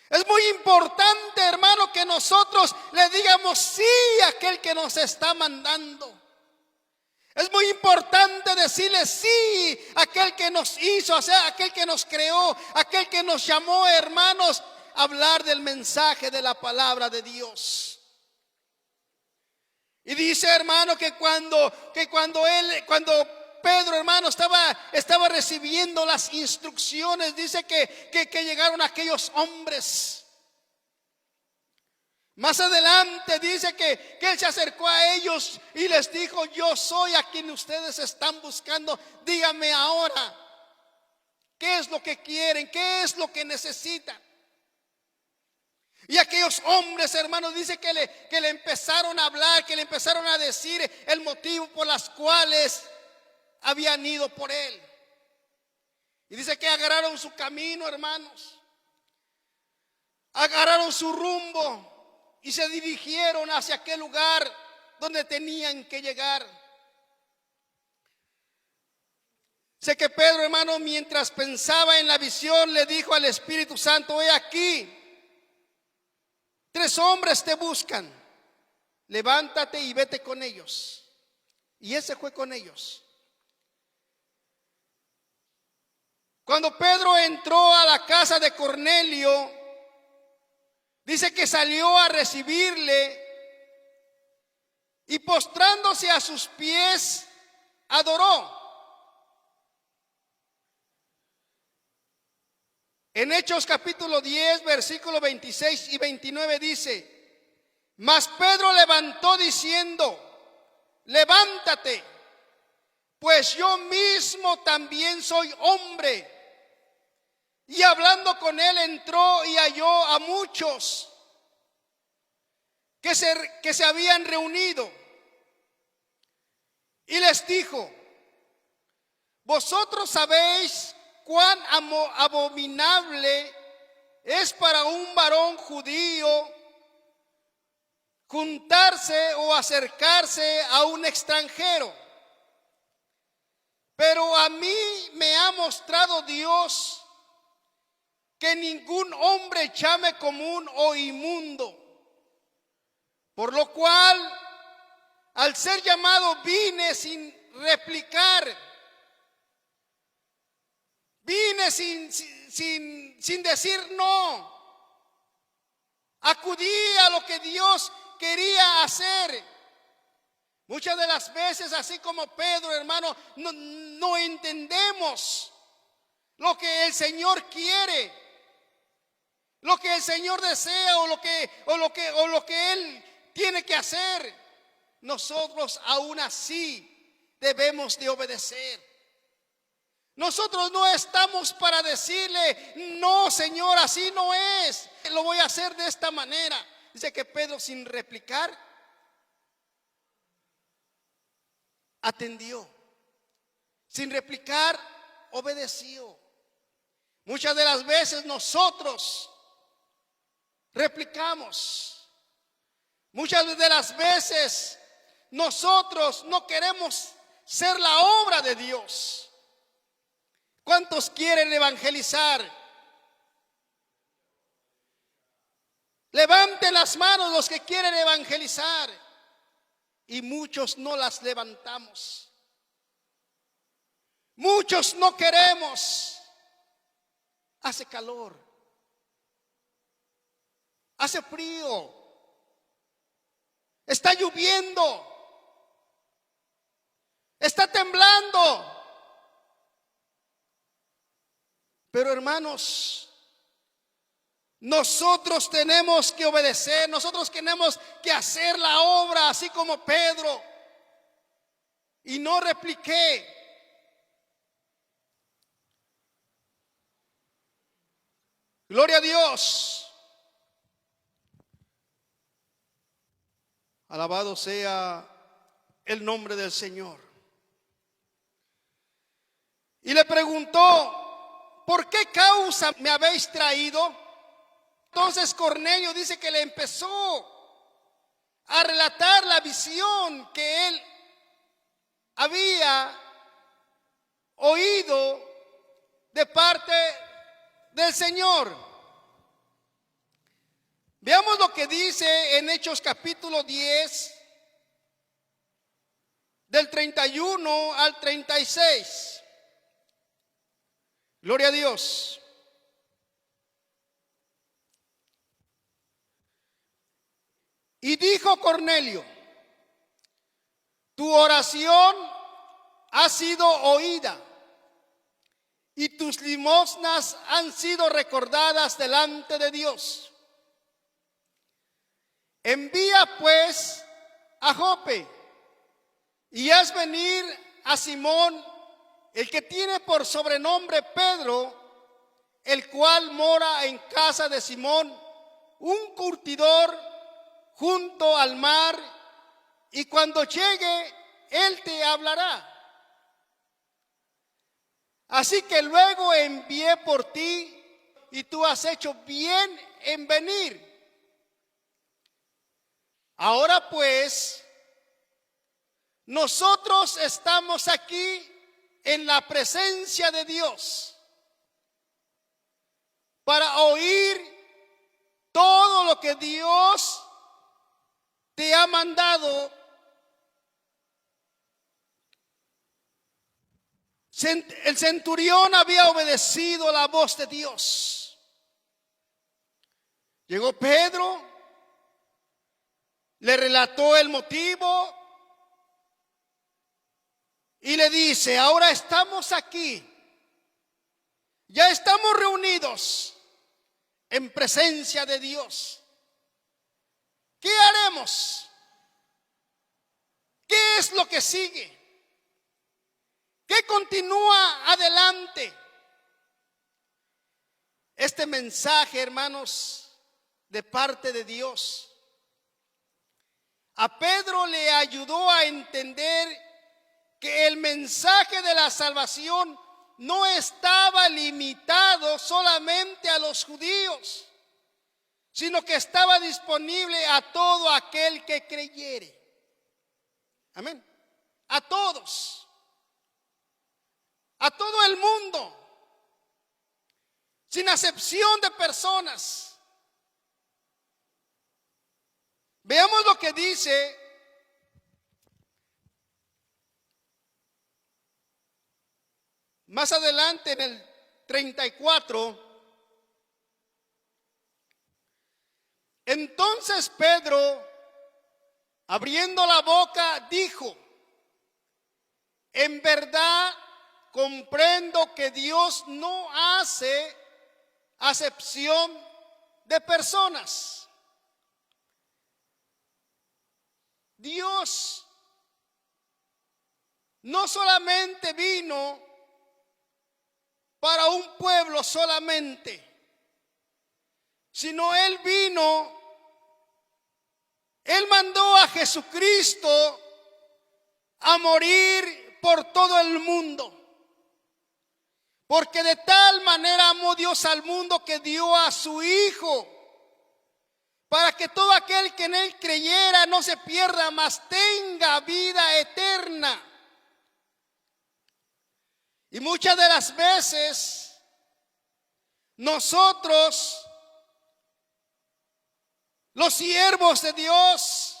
Es muy importante, hermano, que nosotros le digamos sí a aquel que nos está mandando. Es muy importante decirle sí a aquel que nos hizo, o sea, aquel que nos creó, aquel que nos llamó, hermanos, a hablar del mensaje de la palabra de Dios. Y dice, hermano, que cuando Pedro, hermano, estaba recibiendo las instrucciones, dice que llegaron aquellos hombres. Más adelante dice que él se acercó a ellos y les dijo: yo soy a quien ustedes están buscando. Díganme ahora, ¿qué es lo que quieren? ¿Qué es lo que necesitan? Y aquellos hombres, hermanos, dice que le empezaron a hablar, que le empezaron a decir el motivo por las cuales habían ido por él. Y dice que agarraron su camino, hermanos, agarraron su rumbo y se dirigieron hacia aquel lugar donde tenían que llegar. Sé que Pedro, hermano, mientras pensaba en la visión, le dijo al Espíritu Santo: he aquí, 3 hombres te buscan, levántate y vete con ellos. Y él se fue con ellos. Cuando Pedro entró a la casa de Cornelio, dice que salió a recibirle y postrándose a sus pies, adoró. En Hechos capítulo 10, versículo 26 y 29 dice: mas Pedro levantó diciendo: levántate, pues yo mismo también soy hombre. Y hablando con él, entró y halló a muchos que se habían reunido. Y les dijo: vosotros sabéis cuán abominable es para un varón judío juntarse o acercarse a un extranjero. Pero a mí me ha mostrado Dios que ningún hombre llame común o inmundo. Por lo cual, al ser llamado, vine sin replicar. Vine sin decir no. Acudí a lo que Dios quería hacer. Muchas de las veces, así como Pedro, hermano, no entendemos lo que el Señor quiere, lo que el Señor desea o lo que Él tiene que hacer. Nosotros aún así debemos de obedecer. Nosotros no estamos para decirle: no, Señor, así no es, lo voy a hacer de esta manera. Dice que Pedro, sin replicar, atendió. Sin replicar, obedeció. Muchas de las veces nosotros replicamos. Muchas de las veces nosotros no queremos ser la obra de Dios. ¿Cuántos quieren evangelizar? Levanten las manos los que quieren evangelizar. Y muchos no las levantamos. Muchos no queremos. Hace calor. Hace frío. Está lloviendo. Está temblando. Pero hermanos, nosotros tenemos que obedecer, nosotros tenemos que hacer la obra así como Pedro. Y no repliqué. Gloria a Dios. Alabado sea el nombre del Señor. Y le preguntó: ¿por qué causa me habéis traído? Entonces Cornelio dice que le empezó a relatar la visión que él había oído de parte del Señor. Veamos lo que dice en Hechos capítulo 10, del 31 al 36. Gloria a Dios. Y dijo Cornelio: tu oración ha sido oída y tus limosnas han sido recordadas delante de Dios. Envía pues a Jope y haz venir a Simón, el que tiene por sobrenombre Pedro, el cual mora en casa de Simón, un curtidor junto al mar, y cuando llegue él te hablará. Así que luego envié por ti y tú has hecho bien en venir. Ahora pues, nosotros estamos aquí en la presencia de Dios para oír todo lo que Dios te ha mandado. El centurión había obedecido la voz de Dios. Llegó Pedro, le relató el motivo y le dice: ahora estamos aquí, ya estamos reunidos en presencia de Dios. ¿Qué haremos? ¿Qué es lo que sigue? ¿Qué continúa adelante? Este mensaje, hermanos, de parte de Dios, a Pedro le ayudó a entender que el mensaje de la salvación no estaba limitado solamente a los judíos, sino que estaba disponible a todo aquel que creyere. Amén. A todos. A todo el mundo. Sin acepción de personas. Veamos lo que dice más adelante en el 34. Entonces Pedro, abriendo la boca, dijo: en verdad comprendo que Dios no hace acepción de personas. Dios no solamente vino para un pueblo solamente, sino Él mandó a Jesucristo a morir por todo el mundo. Porque de tal manera amó Dios al mundo que dio a su Hijo, para que todo aquel que en Él creyera no se pierda, mas tenga vida eterna. Y muchas de las veces nosotros, los siervos de Dios,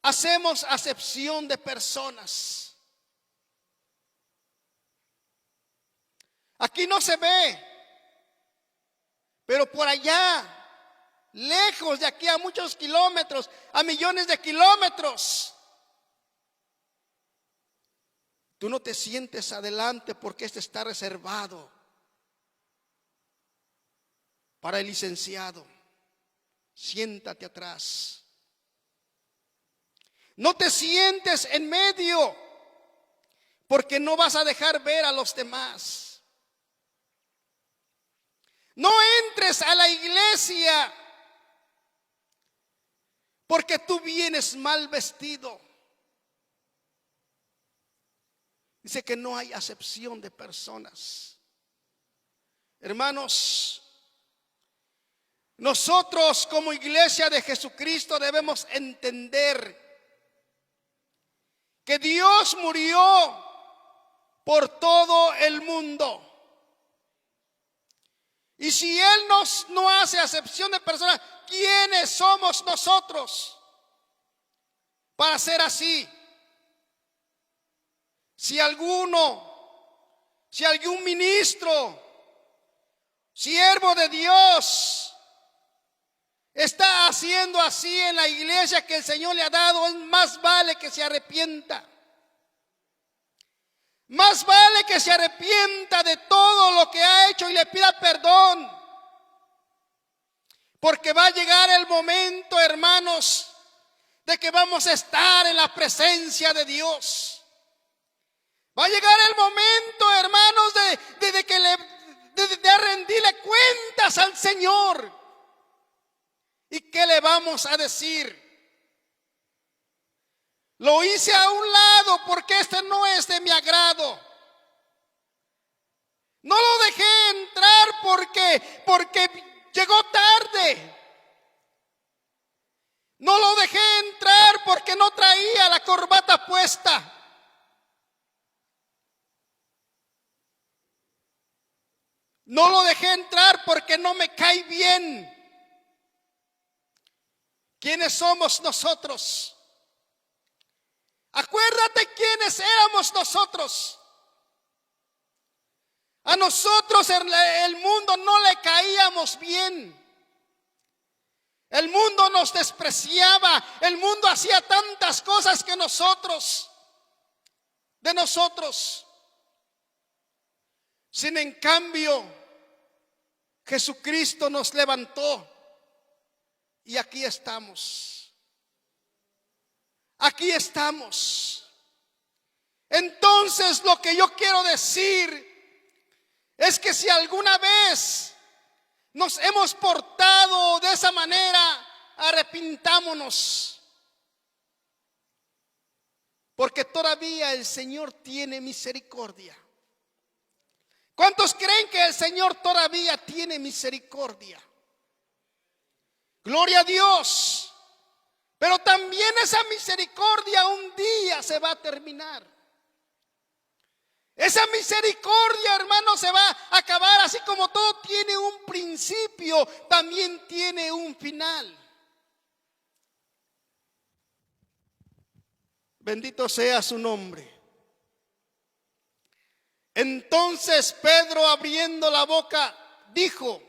hacemos acepción de personas. Aquí no se ve, pero por allá, lejos de aquí, a muchos kilómetros, a millones de kilómetros, tú no te sientes adelante porque este está reservado para el licenciado. Siéntate atrás. No te sientes en medio porque no vas a dejar ver a los demás. No entres a la iglesia porque tú vienes mal vestido. Dice que no hay acepción de personas. Hermanos, nosotros como iglesia de Jesucristo debemos entender que Dios murió por todo el mundo. Y si Él no hace acepción de personas, ¿quiénes somos nosotros para ser así? Si algún ministro, siervo de Dios, está haciendo así en la iglesia que el Señor le ha dado, más vale que se arrepienta. Más vale que se arrepienta de todo lo que ha hecho y le pida perdón. Porque va a llegar el momento, hermanos, de que vamos a estar en la presencia de Dios. Va a llegar el momento, hermanos, de rendirle cuentas al Señor. ¿Y qué le vamos a decir? Lo hice a un lado porque este no es de mi agrado. No lo dejé entrar porque llegó tarde. No lo dejé entrar porque no traía la corbata puesta. No lo dejé entrar porque no me cae bien. ¿Quiénes somos nosotros? Acuérdate quiénes éramos nosotros. A nosotros el mundo no le caíamos bien. El mundo nos despreciaba. El mundo hacía tantas cosas que de nosotros. Sin en cambio, Jesucristo nos levantó y aquí estamos. Aquí estamos. Entonces lo que yo quiero decir es que si alguna vez nos hemos portado de esa manera, arrepintámonos. Porque todavía el Señor tiene misericordia. ¿Cuántos creen que el Señor todavía tiene misericordia? Gloria a Dios. Pero también esa misericordia un día se va a terminar. Esa misericordia, hermano, se va a acabar. Así como todo tiene un principio, también tiene un final. Bendito sea su nombre. Entonces Pedro, abriendo la boca, dijo: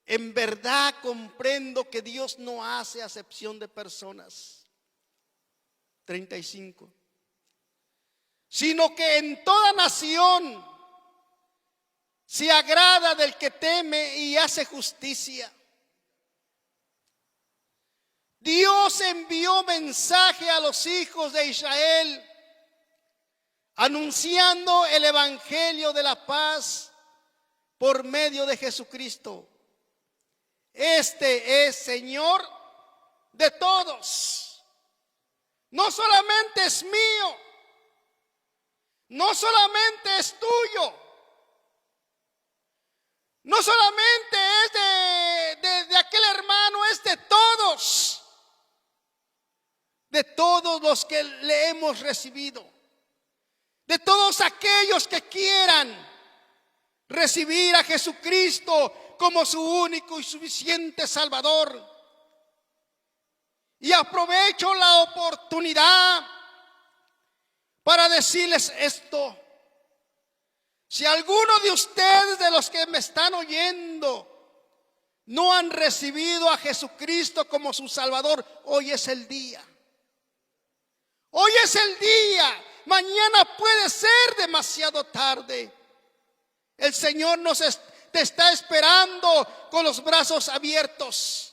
en verdad comprendo que Dios no hace acepción de personas. 35. Sino que en toda nación se agrada del que teme y hace justicia. Dios envió mensaje a los hijos de Israel, anunciando el evangelio de la paz por medio de Jesucristo. Este es Señor de todos. No solamente es mío, no solamente es tuyo, no solamente es de aquel hermano, es de todos los que le hemos recibido, de todos aquellos que quieran recibir a Jesucristo como su único y suficiente Salvador. Y aprovecho la oportunidad para decirles esto. Si alguno de ustedes, de los que me están oyendo, no han recibido a Jesucristo como su Salvador, hoy es el día. Hoy es el día. Mañana puede ser demasiado tarde. El Señor te está esperando con los brazos abiertos.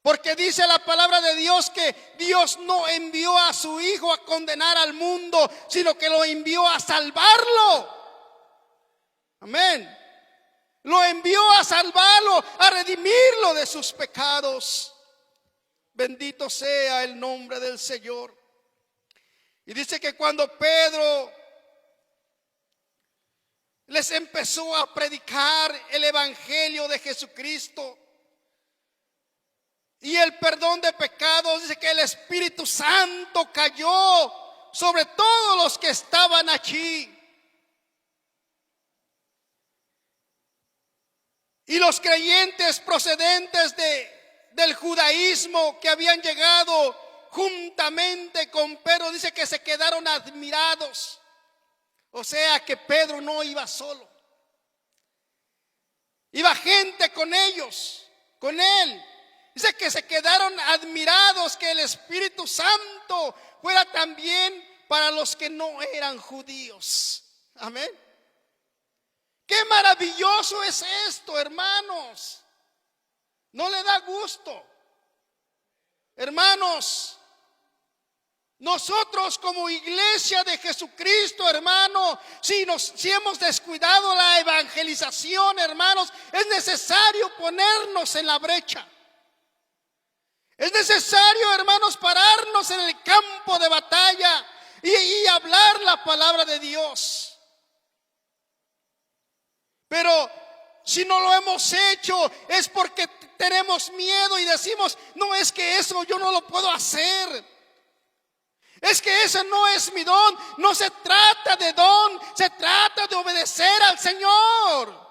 Porque dice la palabra de Dios que Dios no envió a su Hijo a condenar al mundo, sino que lo envió a salvarlo. Amén. lo envió a salvarlo, a redimirlo de sus pecados. Bendito sea el nombre del Señor. Y dice que cuando Pedro les empezó a predicar el evangelio de Jesucristo y el perdón de pecados, dice que el Espíritu Santo cayó sobre todos los que estaban allí. Y los creyentes procedentes del judaísmo que habían llegado juntamente con Pedro, dice que se quedaron admirados. O sea que Pedro no iba solo. Iba gente con ellos, con él. Dice que se quedaron admirados que el Espíritu Santo fuera también para los que no eran judíos. Amén. Qué maravilloso es esto, hermanos. ¿No le da gusto? Hermanos, nosotros como iglesia de Jesucristo, hermano, si hemos descuidado la evangelización, hermanos, es necesario ponernos en la brecha. Es necesario, hermanos, pararnos en el campo de batalla y hablar la palabra de Dios. Pero si no lo hemos hecho es porque tenemos miedo y decimos, no, es que eso yo no lo puedo hacer. Es que ese no es mi don. No se trata de don, se trata de obedecer al Señor.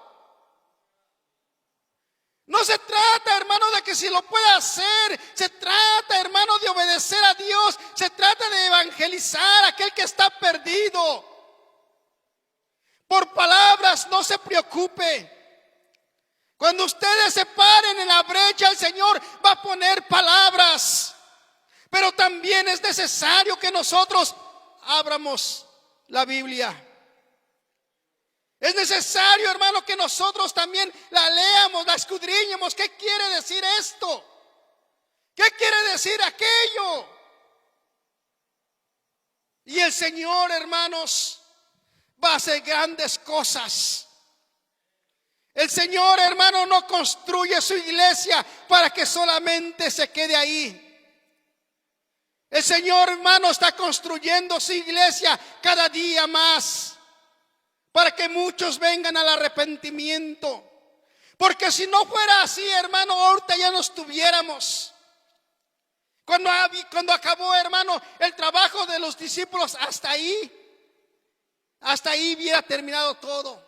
No se trata, hermano, de que si lo puede hacer. Se trata, hermano, de obedecer a Dios. Se trata de evangelizar a aquel que está perdido. Por palabras no se preocupe. Cuando ustedes se paren en la brecha, el Señor va a poner palabras. Pero también es necesario que nosotros abramos la Biblia. Es necesario, hermano, que nosotros también la leamos, la escudriñemos. ¿Qué quiere decir esto? ¿Qué quiere decir aquello? Y el Señor, hermanos, va a hacer grandes cosas. El Señor, hermano, no construye su iglesia para que solamente se quede ahí. El Señor, hermano, está construyendo su iglesia cada día más para que muchos vengan al arrepentimiento. Porque si no fuera así, hermano, ahorita ya no estuviéramos. Cuando acabó, hermano, el trabajo de los discípulos, hasta ahí hubiera terminado todo.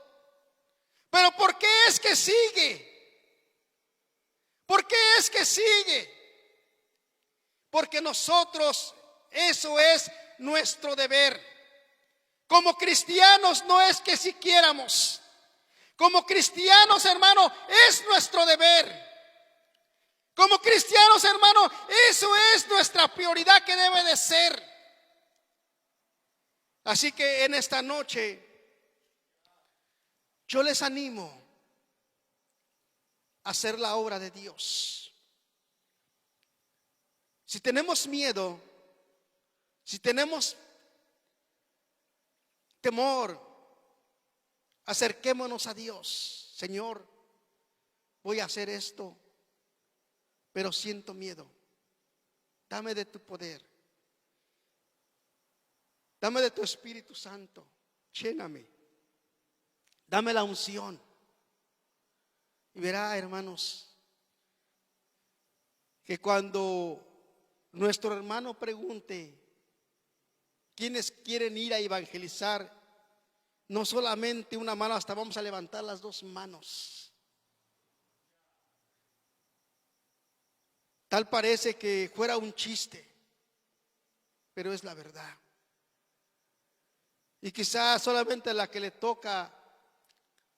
Pero ¿por qué es que sigue? ¿Por qué es que sigue? Porque nosotros, eso es nuestro deber. Como cristianos no es que si quieramos. Como cristianos, hermano, es nuestro deber. Como cristianos, hermano, eso es nuestra prioridad que debe de ser. Así que en esta noche yo les animo a hacer la obra de Dios. Si tenemos miedo, si tenemos temor, acerquémonos a Dios. Señor, voy a hacer esto, pero siento miedo. Dame de tu poder. Dame de tu Espíritu Santo. Lléname. Dame la unción. Y verá, hermanos, que cuando nuestro hermano pregunte quiénes quieren ir a evangelizar, no solamente una mano, hasta vamos a levantar las dos manos. Tal parece que fuera un chiste, pero es la verdad. Y quizás solamente la que le toca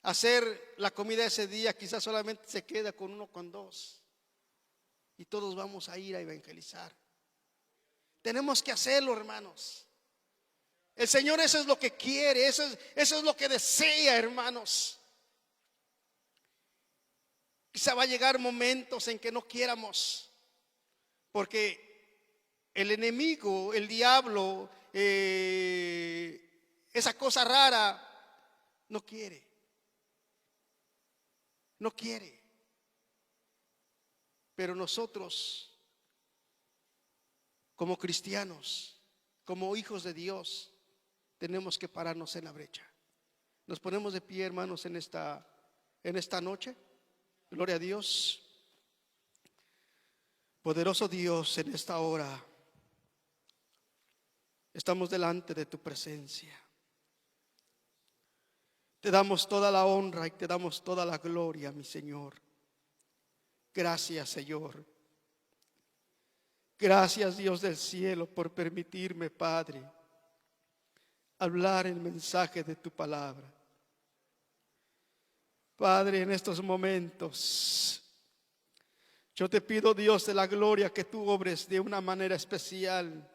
hacer la comida ese día, quizás solamente se queda con uno, con dos. Y todos vamos a ir a evangelizar. Tenemos que hacerlo, hermanos. El Señor eso es lo que quiere, eso es lo que desea, hermanos. Quizá va a llegar momentos en que no quieramos, porque el enemigo, el diablo, esa cosa rara, no quiere. no quiere. Pero nosotros, como cristianos, como hijos de Dios, tenemos que pararnos en la brecha. Nos ponemos de pie, hermanos, en esta noche. Gloria a Dios. Poderoso Dios, en esta hora estamos delante de tu presencia. Te damos toda la honra y te damos toda la gloria, mi Señor. Gracias, Señor. Gracias, Dios del cielo, por permitirme, Padre, hablar el mensaje de tu palabra. Padre, en estos momentos, yo te pido, Dios de la gloria, que tú obres de una manera especial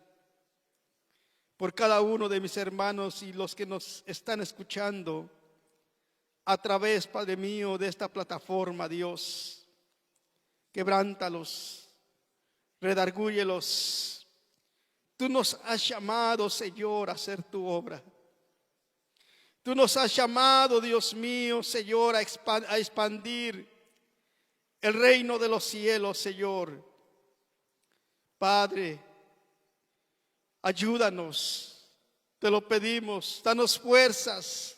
por cada uno de mis hermanos y los que nos están escuchando a través, Padre mío, de esta plataforma, Dios. Quebrántalos, redargúyelos. Tú nos has llamado, Señor, a hacer tu obra. Tú nos has llamado, Dios mío, Señor, a expandir el reino de los cielos, Señor. Padre, ayúdanos, te lo pedimos, danos fuerzas,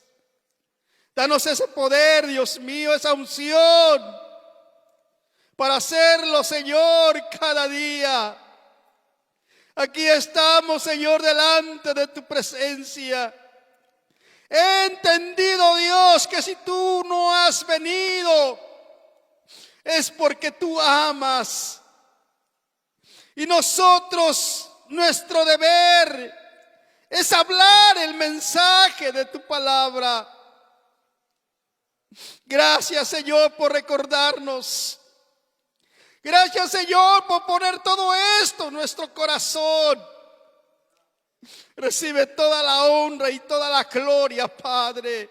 danos ese poder, Dios mío, esa unción para hacerlo, Señor, cada día. Aquí estamos, Señor, delante de tu presencia. He entendido, Dios, que si tú no has venido es porque tú amas. Y nosotros, nuestro deber es hablar el mensaje de tu palabra. Gracias, Señor, por recordarnos. Gracias, Señor, por poner todo esto en nuestro corazón. Recibe toda la honra y toda la gloria, Padre,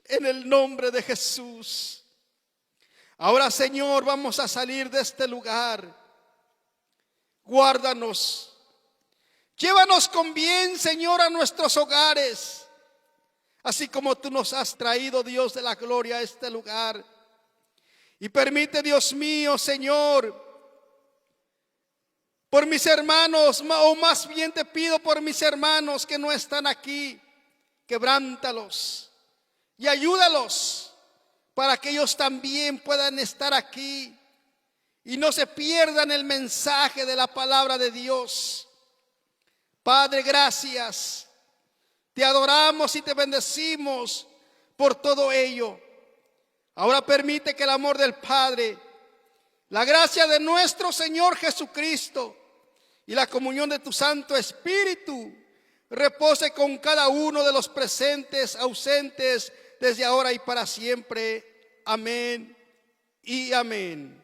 en el nombre de Jesús. Ahora, Señor, vamos a salir de este lugar. Guárdanos. Llévanos con bien, Señor, a nuestros hogares. Así como tú nos has traído, Dios de la gloria, a este lugar. Y permite, Dios mío, Señor, por mis hermanos, o más bien te pido por mis hermanos que no están aquí, quebrántalos y ayúdalos para que ellos también puedan estar aquí y no se pierdan el mensaje de la palabra de Dios. Padre, gracias. Te adoramos y te bendecimos por todo ello. Ahora permite que el amor del Padre, la gracia de nuestro Señor Jesucristo y la comunión de tu Santo Espíritu repose con cada uno de los presentes, ausentes, desde ahora y para siempre. Amén y amén.